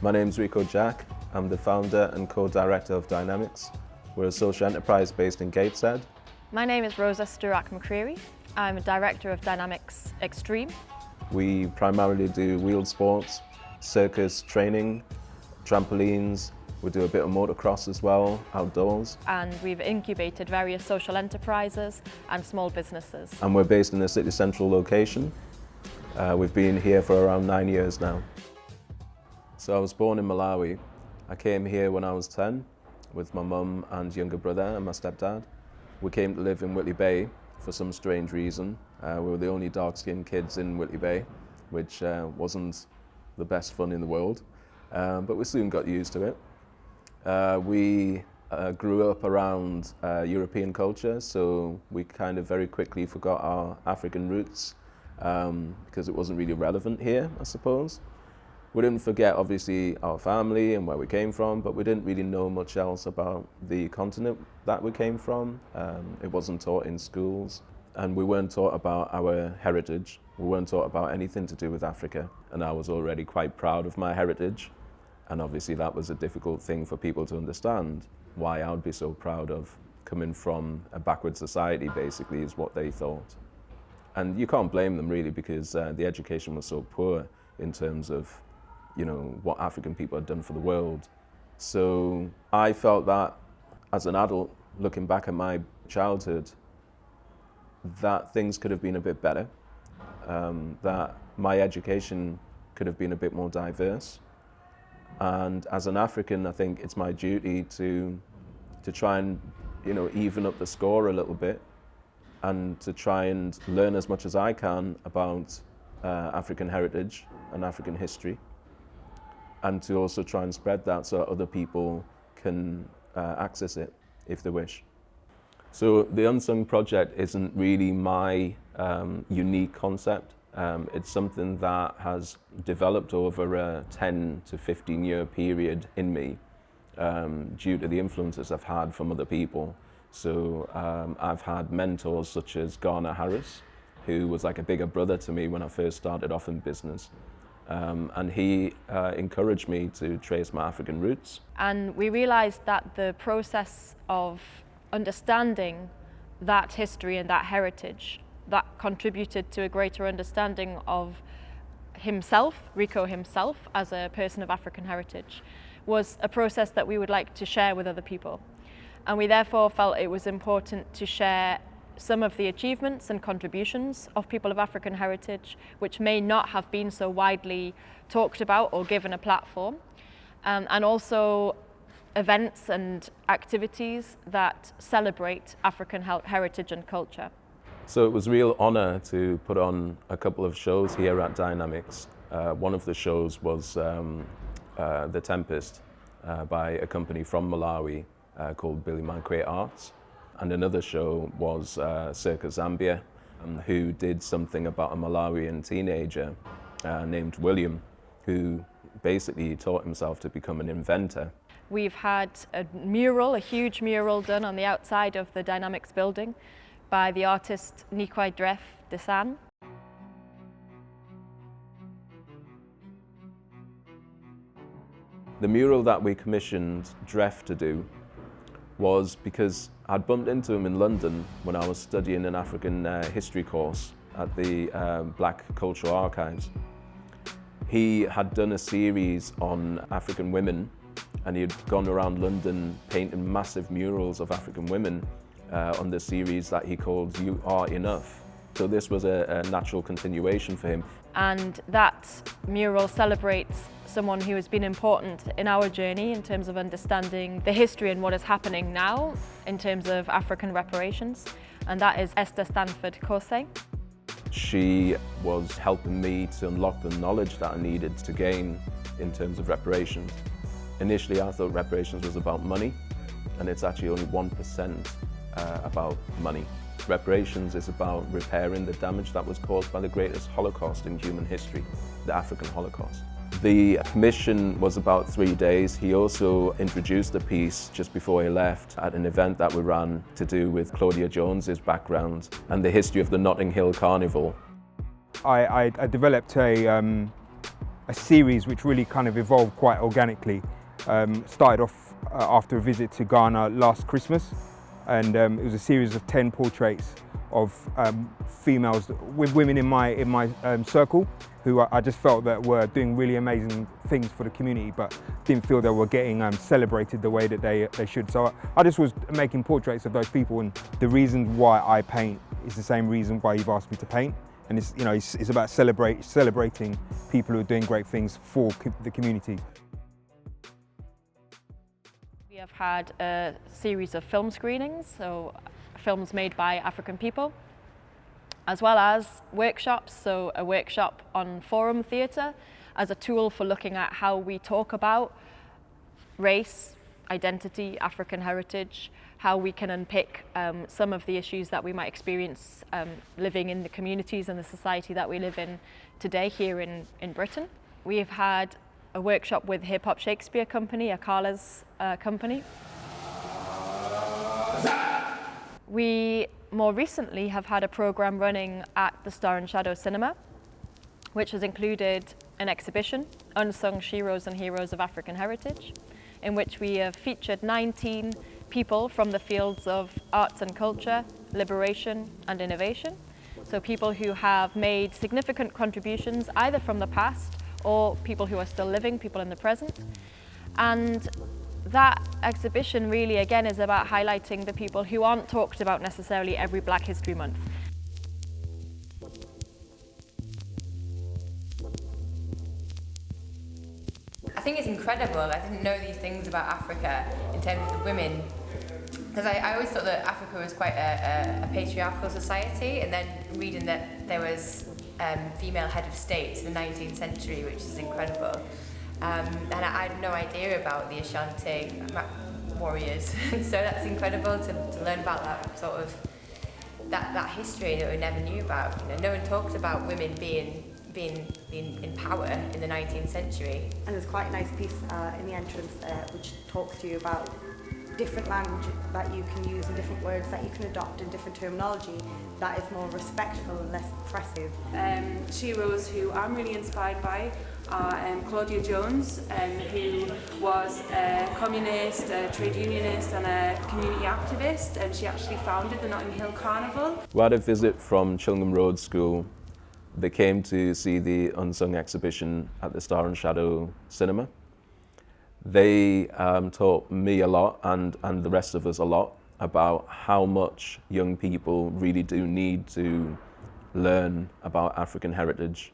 My name's Rico Jack. I'm the founder and co-director of Dynamix. We're a social enterprise based in Gateshead. My name is Rosa Sturak-McCreary. I'm a director of Dynamix Extreme. We primarily do wheeled sports, circus training, trampolines. We do a bit of motocross as well, outdoors. And we've incubated various social enterprises and small businesses. And we're based in a city central location. We've been here for around 9 years now. So I was born in Malawi. I came here when I was 10 with my mum and younger brother and my stepdad. We came to live in Whitley Bay for some strange reason. We were the only dark-skinned kids in Whitley Bay, which wasn't the best fun in the world, but we soon got used to it. We grew up around European culture, so we kind of very quickly forgot our African roots because it wasn't really relevant here, I suppose. We didn't forget, obviously, our family and where we came from, but we didn't really know much else about the continent that we came from. It wasn't taught in schools, and we weren't taught about our heritage. We weren't taught about anything to do with Africa, and I was already quite proud of my heritage, and obviously that was a difficult thing for people to understand, why I would be so proud of coming from a backward society, basically, is what they thought. And you can't blame them, really, because the education was so poor in terms of what African people had done for the world. So I felt that as an adult, looking back at my childhood, that things could have been a bit better, that my education could have been a bit more diverse. And as an African, I think it's my duty to try and even up the score a little bit and to try and learn as much as I can about African heritage and African history, and to also try and spread that so other people can access it if they wish. So the Unsung project isn't really my unique concept. It's something that has developed over a 10 to 15 year period in me due to the influences I've had from other people. So I've had mentors such as Garner Harris, who was like a bigger brother to me when I first started off in business. And he encouraged me to trace my African roots. And we realized that the process of understanding that history and that heritage that contributed to a greater understanding of himself, Rico himself, as a person of African heritage, was a process that we would like to share with other people. And we therefore felt it was important to share some of the achievements and contributions of people of African heritage, which may not have been so widely talked about or given a platform, and also events and activities that celebrate African heritage and culture. So it was a real honor to put on a couple of shows here at Dynamix. One of the shows was The Tempest by a company from Malawi called Billy Manquet Arts. And another show was Circus Zambia, who did something about a Malawian teenager named William, who basically taught himself to become an inventor. We've had a huge mural done on the outside of the Dynamix building by the artist Nikwai Dref Desan. The mural that we commissioned Dref to do was because I'd bumped into him in London when I was studying an African history course at the Black Cultural Archives. He had done a series on African women, and he had gone around London painting massive murals of African women on the series that he called You Are Enough. So this was a natural continuation for him. And that mural celebrates someone who has been important in our journey in terms of understanding the history and what is happening now in terms of African reparations, and that is Esther Stanford Kose. She was helping me to unlock the knowledge that I needed to gain in terms of reparations. Initially, I thought reparations was about money, and it's actually only 1% about money. Reparations is about repairing the damage that was caused by the greatest Holocaust in human history, the African Holocaust. The commission was about 3 days. He also introduced the piece just before he left at an event that we ran to do with Claudia Jones's background and the history of the Notting Hill Carnival. I developed a a series which really kind of evolved quite organically. Started off after a visit to Ghana last Christmas, and it was a series of 10 portraits of females with women in my circle who I just felt that were doing really amazing things for the community, but didn't feel they were getting celebrated the way that they should. So I just was making portraits of those people, and the reason why I paint is the same reason why you've asked me to paint. And it's, you know, it's about celebrating people who are doing great things for the community. We have had a series of film screenings, so films made by African people, as well as workshops, so a workshop on forum theatre as a tool for looking at how we talk about race, identity, African heritage, how we can unpick some of the issues that we might experience living in the communities and the society that we live in today here in Britain. We have had a workshop with Hip Hop Shakespeare Company, Akala's company. We more recently have had a programme running at the Star and Shadow Cinema, which has included an exhibition, Unsung, Sheroes and Heroes of African Heritage, in which we have featured 19 people from the fields of arts and culture, liberation and innovation. So people who have made significant contributions either from the past or people who are still living, people in the present. And that exhibition really, again, is about highlighting the people who aren't talked about necessarily every Black History Month. I think it's incredible. I didn't know these things about Africa in terms of the women, because I always thought that Africa was quite a patriarchal society, and then reading that there was female head of state in the 19th century, which is incredible. And I had no idea about the Ashanti warriors, so that's incredible to learn about that sort of that history that we never knew about. You know, no one talked about women being in power in the 19th century. And there's quite a nice piece in the entrance which talks to you about different language that you can use and different words that you can adopt and different terminology that is more respectful and less oppressive. Sheroes, who I'm really inspired by, are Claudia Jones, who was a communist, a trade unionist and a community activist, and she actually founded the Notting Hill Carnival. We had a visit from Chillingham Road School. They came to see the Unsung exhibition at the Star and Shadow Cinema. They taught me a lot and the rest of us a lot about how much young people really do need to learn about African heritage.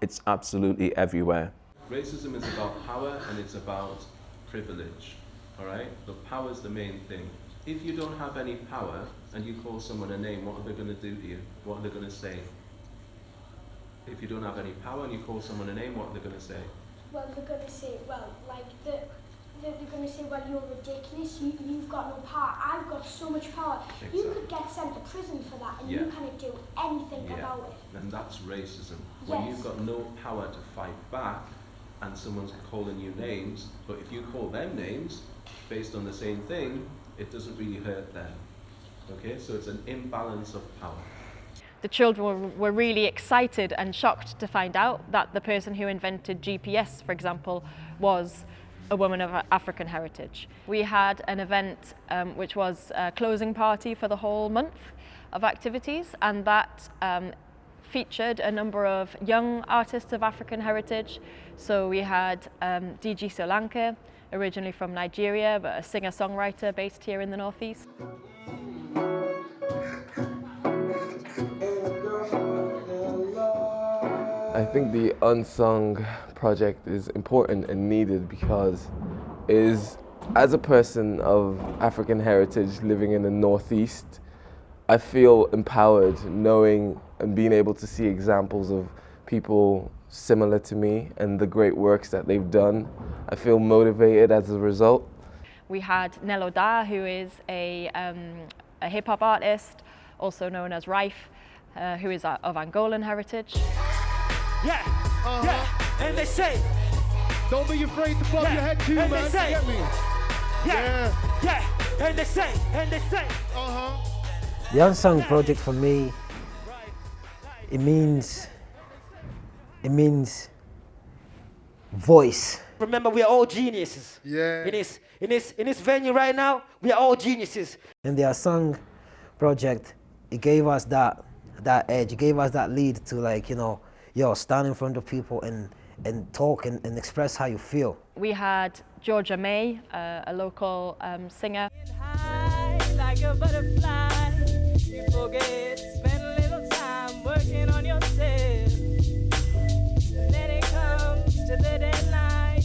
It's absolutely everywhere. Racism is about power and it's about privilege, all right? The power is the main thing. If you don't have any power and you call someone a name, what are they going to do to you? What are they going to say? If you don't have any power and you call someone a name, what are they going to say? Well, they're going to say, well, like, they're going to say, well, you're ridiculous, you've got no power, I've got so much power. Exactly. You could get sent to prison for that and you can't do anything about it. And that's racism. When you've got no power to fight back and someone's calling you names, but if you call them names based on the same thing, it doesn't really hurt them. Okay, so it's an imbalance of power. The children were really excited and shocked to find out that the person who invented GPS, for example, was a woman of African heritage. We had an event which was a closing party for the whole month of activities, and that featured a number of young artists of African heritage. So we had DG Solanke, originally from Nigeria, but a singer-songwriter based here in the Northeast. I think the Unsung project is important and needed because as a person of African heritage living in the Northeast, I feel empowered knowing and being able to see examples of people similar to me and the great works that they've done. I feel motivated as a result. We had Nello Da, who is a hip-hop artist, also known as Rife, who is of Angolan heritage. And they say, don't be afraid to bob your head too, man. Say, get me? And they say, The Unsung project for me, it means voice. Remember, we are all geniuses. Yeah. In this venue right now, we are all geniuses. In the Unsung project, it gave us that edge. It gave us that lead to, like, you know, stand in front of people and talk and express how you feel. We had Georgia May, a local singer. Like a butterfly, you forget, spend a little time working on yourself. Then it comes to the deadline,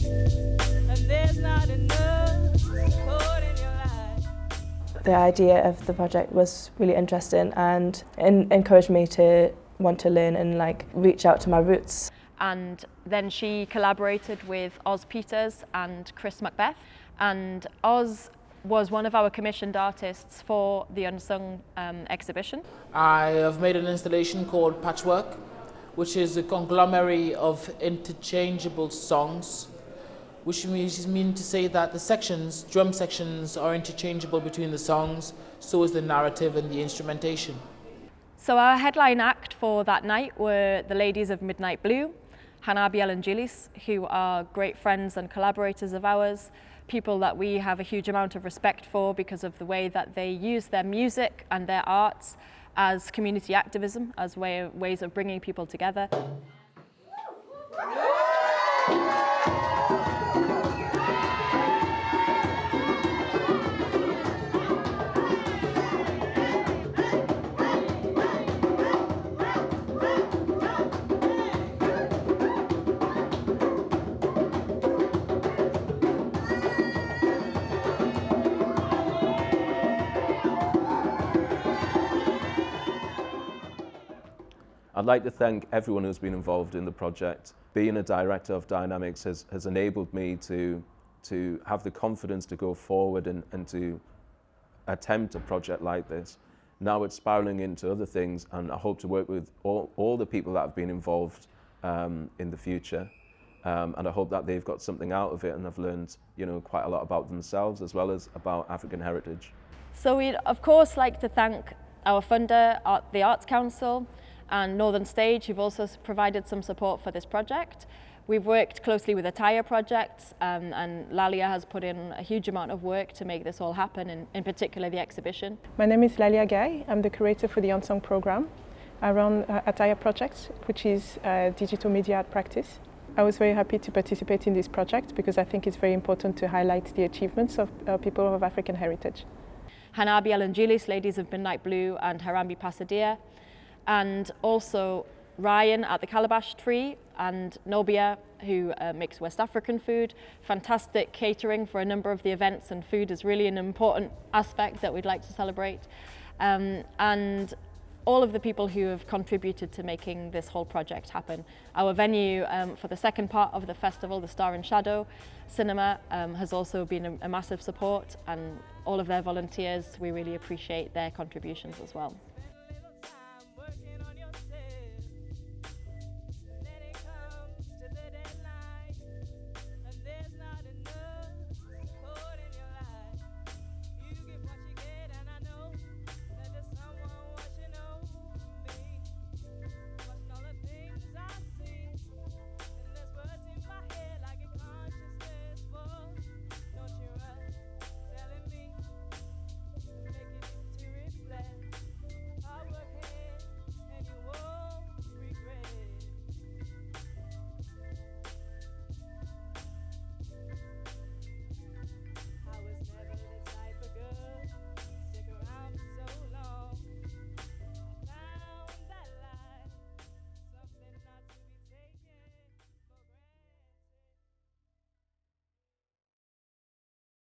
and there's not enough support in your life. The idea of the project was really interesting and encouraged me to want to learn and like reach out to my roots. And then she collaborated with Oz Peters and Chris Macbeth, and Oz was one of our commissioned artists for the Unsung exhibition. I have made an installation called Patchwork, which is a conglomerate of interchangeable songs, which means to say that the sections, drum sections, are interchangeable between the songs, so is the narrative and the instrumentation. So our headline act for that night were the ladies of Midnight Blue, Hanabiel and Gillis, who are great friends and collaborators of ours, people that we have a huge amount of respect for because of the way that they use their music and their arts as community activism, as ways of bringing people together. I'd like to thank everyone who's been involved in the project. Being a director of Dynamix has enabled me to have the confidence to go forward and to attempt a project like this. Now it's spiraling into other things, and I hope to work with all the people that have been involved in the future. And I hope that they've got something out of it and have learned, you know, quite a lot about themselves as well as about African heritage. So we'd of course like to thank our funder, the Arts Council, and Northern Stage, who've also provided some support for this project. We've worked closely with Attire Projects, and Lalia has put in a huge amount of work to make this all happen, in particular the exhibition. My name is Lalia Guy. I'm the curator for the Unsung program. I run Attire Projects, which is a digital media art practice. I was very happy to participate in this project because I think it's very important to highlight the achievements of people of African heritage. Hanabiel and Gillis, ladies of Midnight Blue, and Harambe Pasadia, and also Ryan at the Calabash Tree, and Nobia, who makes West African food. Fantastic catering for a number of the events, and food is really an important aspect that we'd like to celebrate. And all of the people who have contributed to making this whole project happen. Our venue for the second part of the festival, the Star and Shadow Cinema, has also been a massive support, and all of their volunteers, we really appreciate their contributions as well.